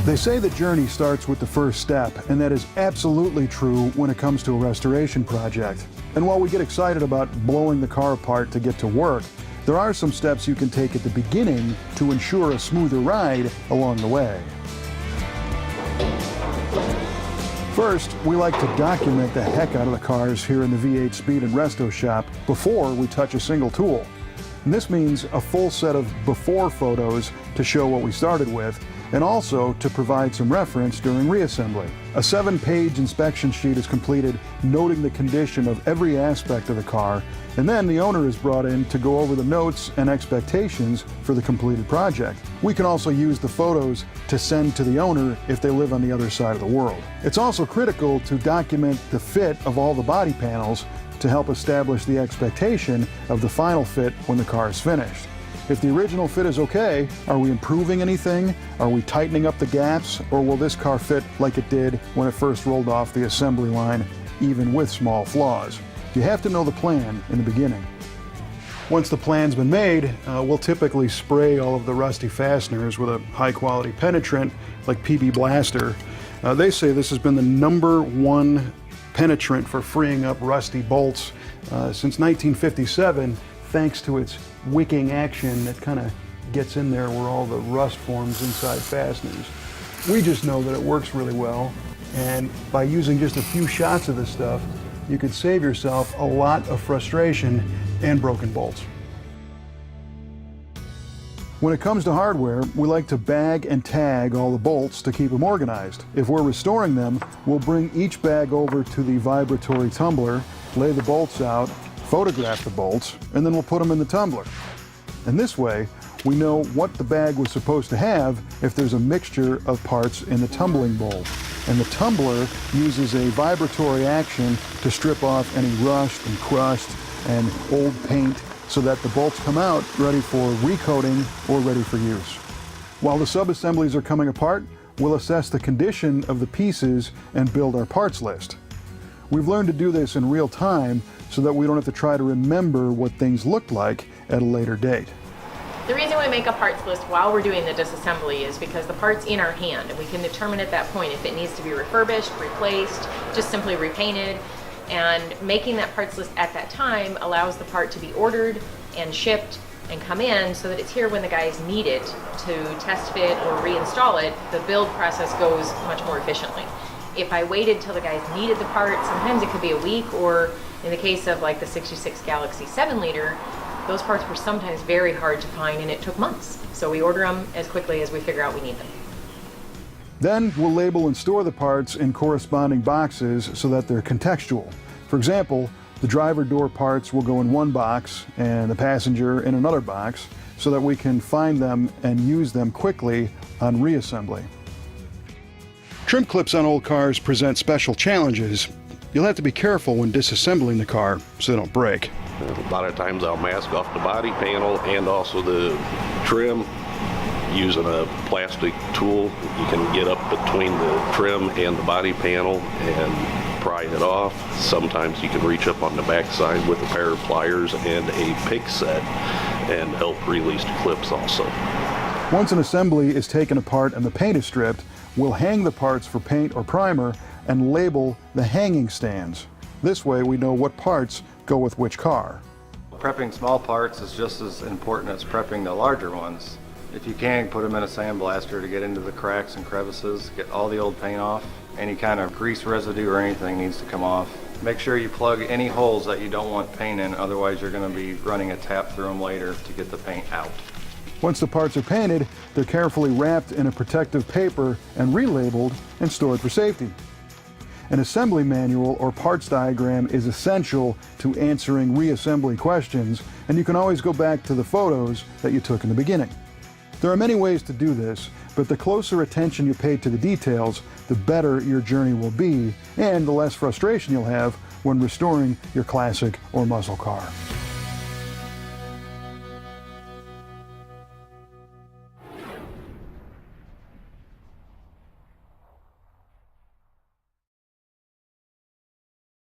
They say the journey starts with the first step, and that is absolutely true when it comes to a restoration project. And while we get excited about blowing the car apart to get to work, there are some steps you can take at the beginning to ensure a smoother ride along the way. First, we like to document the heck out of the cars here in the V8 Speed and Resto shop before we touch a single tool. And this means a full set of before photos to show what we started with, and also to provide some reference during reassembly. A 7-page inspection sheet is completed noting the condition of every aspect of the car, and then the owner is brought in to go over the notes and expectations for the completed project. We can also use the photos to send to the owner if they live on the other side of the world. It's also critical to document the fit of all the body panels to help establish the expectation of the final fit when the car is finished. If the original fit is okay, are we improving anything? Are we tightening up the gaps? Or will this car fit like it did when it first rolled off the assembly line, even with small flaws? You have to know the plan in the beginning. Once the plan's been made, we'll typically spray all of the rusty fasteners with a high-quality penetrant like PB Blaster. They say this has been the #1 penetrant for freeing up rusty bolts since 1957, thanks to its wicking action that kind of gets in there where all the rust forms inside fasteners. We just know that it works really well, and by using just a few shots of this stuff, you could save yourself a lot of frustration and broken bolts. When it comes to hardware, we like to bag and tag all the bolts to keep them organized. If we're restoring them, we'll bring each bag over to the vibratory tumbler, lay the bolts out, photograph the bolts, and then we'll put them in the tumbler. And this way, we know what the bag was supposed to have if there's a mixture of parts in the tumbling bowl. And the tumbler uses a vibratory action to strip off any rust and crust and old paint so that the bolts come out ready for recoating or ready for use. While the sub-assemblies are coming apart, we'll assess the condition of the pieces and build our parts list. We've learned to do this in real time so that we don't have to try to remember what things looked like at a later date. The reason we make a parts list while we're doing the disassembly is because the part's in our hand and we can determine at that point if it needs to be refurbished, replaced, just simply repainted. And making that parts list at that time allows the part to be ordered and shipped and come in so that it's here when the guys need it to test fit or reinstall it. The build process goes much more efficiently. If I waited till the guys needed the part, sometimes it could be a week, or in the case of like the 66 Galaxy 7-liter, those parts were sometimes very hard to find and it took months. So we order them as quickly as we figure out we need them. Then we'll label and store the parts in corresponding boxes so that they're contextual. For example, the driver door parts will go in one box and the passenger in another box so that we can find them and use them quickly on reassembly. Trim clips on old cars present special challenges. You'll have to be careful when disassembling the car so they don't break. A lot of times I'll mask off the body panel and also the trim using a plastic tool. You can get up between the trim and the body panel and pry it off. Sometimes you can reach up on the backside with a pair of pliers and a pick set and help release the clips also. Once an assembly is taken apart and the paint is stripped, we'll hang the parts for paint or primer and label the hanging stands. This way we know what parts go with which car. Prepping small parts is just as important as prepping the larger ones. If you can, put them in a sandblaster to get into the cracks and crevices, get all the old paint off. Any kind of grease residue or anything needs to come off. Make sure you plug any holes that you don't want paint in, otherwise you're going to be running a tap through them later to get the paint out. Once the parts are painted, they're carefully wrapped in a protective paper and relabeled and stored for safety. An assembly manual or parts diagram is essential to answering reassembly questions, and you can always go back to the photos that you took in the beginning. There are many ways to do this, but the closer attention you pay to the details, the better your journey will be, and the less frustration you'll have when restoring your classic or muscle car.